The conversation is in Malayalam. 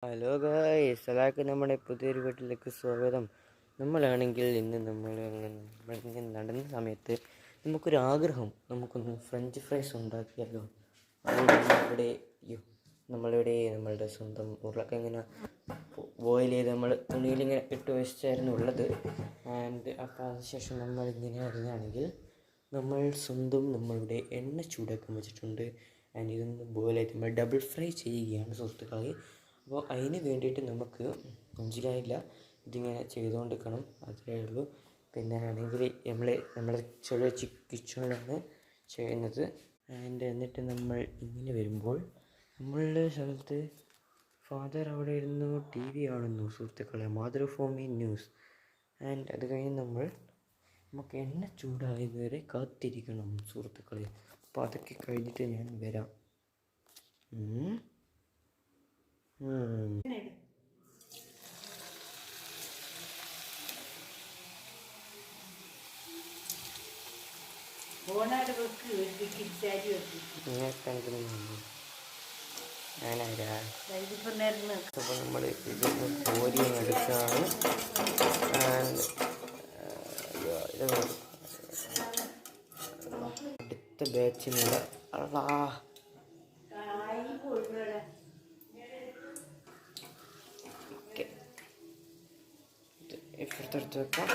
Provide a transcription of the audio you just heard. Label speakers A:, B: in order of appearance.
A: ഹലോ ഗായ്സ്, എല്ലാവർക്കും നമ്മുടെ പുതിയൊരു വീട്ടിലേക്ക് സ്വാഗതം. നമ്മളാണെങ്കിൽ ഇന്ന് നമ്മളിങ്ങനെ നടന്ന സമയത്ത് നമുക്കൊരാഗ്രഹം, നമുക്കൊന്ന് ഫ്രഞ്ച് ഫ്രൈസ് ഉണ്ടാക്കിയല്ലോ. നമ്മളുടെ സ്വന്തം ഉരുളക്കിഴങ്ങിനെ ബോയിൽ ചെയ്ത് നമ്മൾ തുണിയിലിങ്ങനെ ഇട്ട് വെച്ചായിരുന്നു ഉള്ളത്. അപ്പോൾ അതിനുശേഷം നമ്മളിങ്ങനെ അറിയുകയാണെങ്കിൽ നമ്മളുടെ എണ്ണ ചൂടാക്കാൻ വെച്ചിട്ടുണ്ട്. ഇതൊന്ന് ബോയിലായിട്ട് നമ്മൾ ഡബിൾ ഫ്രൈ ചെയ്യുകയാണ് സുഹൃത്തുക്കളെ. അപ്പോൾ അതിന് വേണ്ടിയിട്ട് നമുക്ക് മനസ്സിലായില്ല, ഇതിങ്ങനെ ചെയ്തുകൊണ്ടിരിക്കണം, അത്രേ ഉള്ളൂ. പിന്നെ ആണെങ്കിൽ നമ്മുടെ ചെറിയ കിച്ചണിലാണ് ചെയ്യുന്നത്. എന്നിട്ട് നമ്മൾ ഇങ്ങനെ വരുമ്പോൾ നമ്മളുടെ സ്ഥലത്ത് ഫാദർ അവിടെ ഇരുന്ന് ടി വി കാണുന്നു സുഹൃത്തുക്കളെ, മാതൃ ഭൂമി ന്യൂസ്. അത് കഴിഞ്ഞ് നമുക്ക് എണ്ണ ചൂടായതുവരെ കാത്തിരിക്കണം സുഹൃത്തുക്കളെ. അപ്പോൾ അതൊക്കെ കഴിഞ്ഞിട്ട് ഞാൻ വരാം. അപ്പോൾ നമ്മൾ ഇത് കോരി എടുക്കുകയാണ്. അടുത്ത ബാച്ചിനുള്ള ഇപ്പുറത്തെടുത്ത് വെക്കാം.